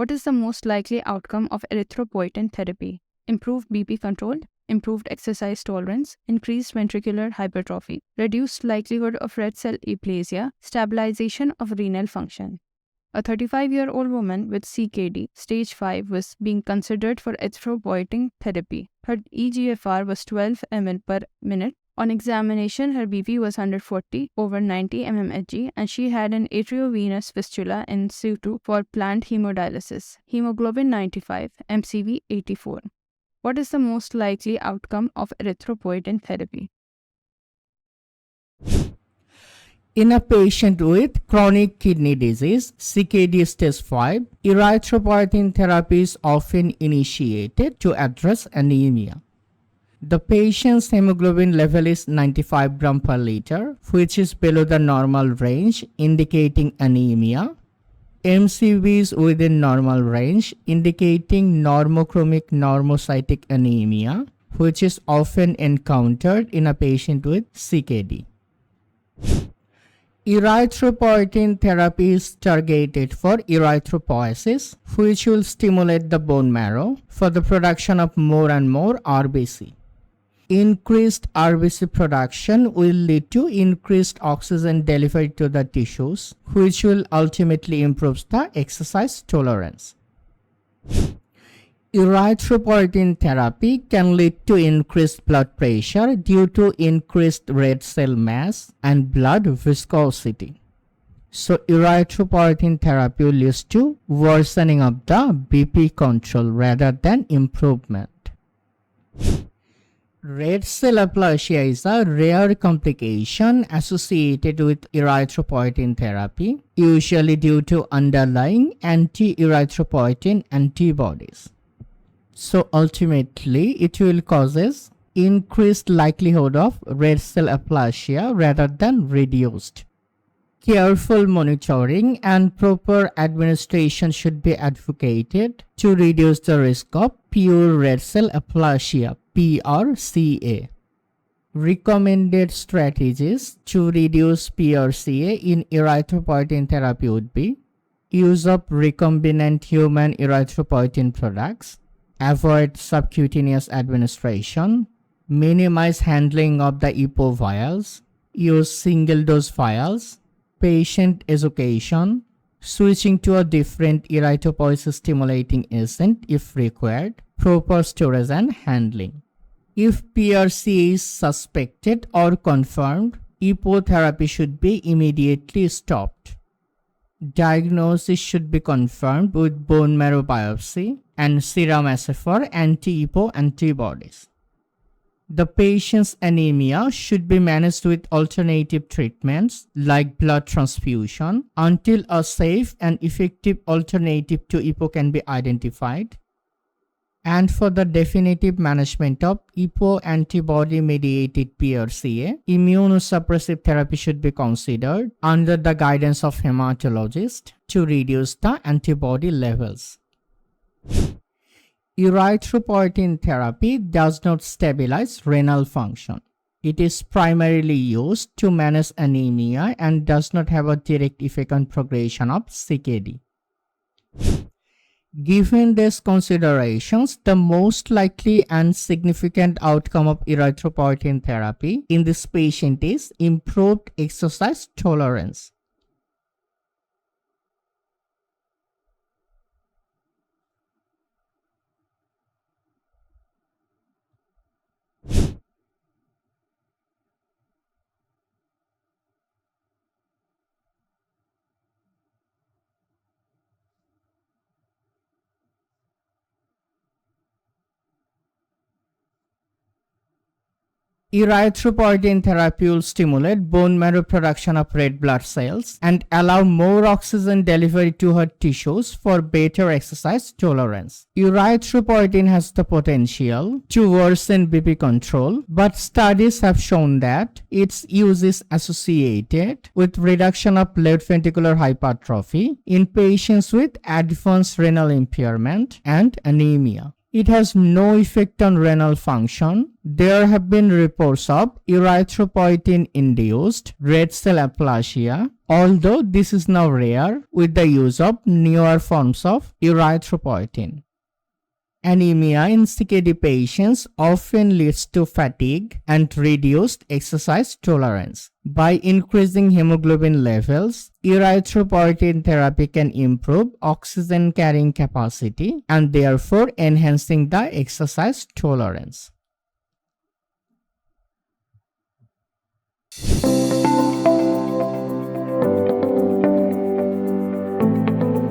What is the most likely outcome of erythropoietin therapy? Improved BP control, improved exercise tolerance, increased ventricular hypertrophy, reduced likelihood of red cell aplasia, stabilization of renal function. A 35-year-old woman with CKD stage 5 was being considered for erythropoietin therapy. Her eGFR was 12 ml per minute. On examination, her BP was 140 over 90 mmHg and she had an atriovenous fistula in situ for planned hemodialysis. Hemoglobin 95, MCV 84. What is the most likely outcome of erythropoietin therapy? In a patient with chronic kidney disease, CKD stage 5, erythropoietin therapy is often initiated to address anemia. The patient's hemoglobin level is 95 gram per liter, which is below the normal range, indicating anemia. MCV is within normal range, indicating normochromic normocytic anemia, which is often encountered in a patient with CKD. Erythropoietin therapy is targeted for erythropoiesis, which will stimulate the bone marrow for the production of more and more RBC. Increased RBC production will lead to increased oxygen delivery to the tissues, which will ultimately improve the exercise tolerance. Erythropoietin therapy can lead to increased blood pressure due to increased red cell mass and blood viscosity. So erythropoietin therapy leads to worsening of the BP control rather than improvement. Red cell aplasia is a rare complication associated with erythropoietin therapy, usually due to underlying anti-erythropoietin antibodies. So ultimately, it will causes increased likelihood of red cell aplasia rather than reduced. Careful monitoring and proper administration should be advocated to reduce the risk of pure red cell aplasia, PRCA. Recommended strategies to reduce PRCA in erythropoietin therapy would be use of recombinant human erythropoietin products, avoid subcutaneous administration, minimize handling of the EPO vials, use single-dose vials, patient education, switching to a different erythropoiesis stimulating agent if required, proper storage and handling. If PRCA is suspected or confirmed, EPO therapy should be immediately stopped. Diagnosis should be confirmed with bone marrow biopsy and serum assay for anti-EPO antibodies. The patient's anemia should be managed with alternative treatments like blood transfusion until a safe and effective alternative to EPO can be identified. And for the definitive management of EPO antibody-mediated PRCA, immunosuppressive therapy should be considered under the guidance of hematologist to reduce the antibody levels. Erythropoietin therapy does not stabilize renal function. It is primarily used to manage anemia and does not have a direct effect on progression of CKD. Given these considerations, the most likely and significant outcome of erythropoietin therapy in this patient is improved exercise tolerance. Erythropoietin therapy will stimulate bone marrow production of red blood cells and allow more oxygen delivery to her tissues for better exercise tolerance. Erythropoietin has the potential to worsen BP control, but studies have shown that its use is associated with reduction of left ventricular hypertrophy in patients with advanced renal impairment and anemia. It has no effect on renal function. There have been reports of erythropoietin-induced red cell aplasia, although this is now rare with the use of newer forms of erythropoietin. Anemia in CKD patients often leads to fatigue and reduced exercise tolerance. By increasing hemoglobin levels, erythropoietin therapy can improve oxygen carrying capacity and therefore enhancing the exercise tolerance.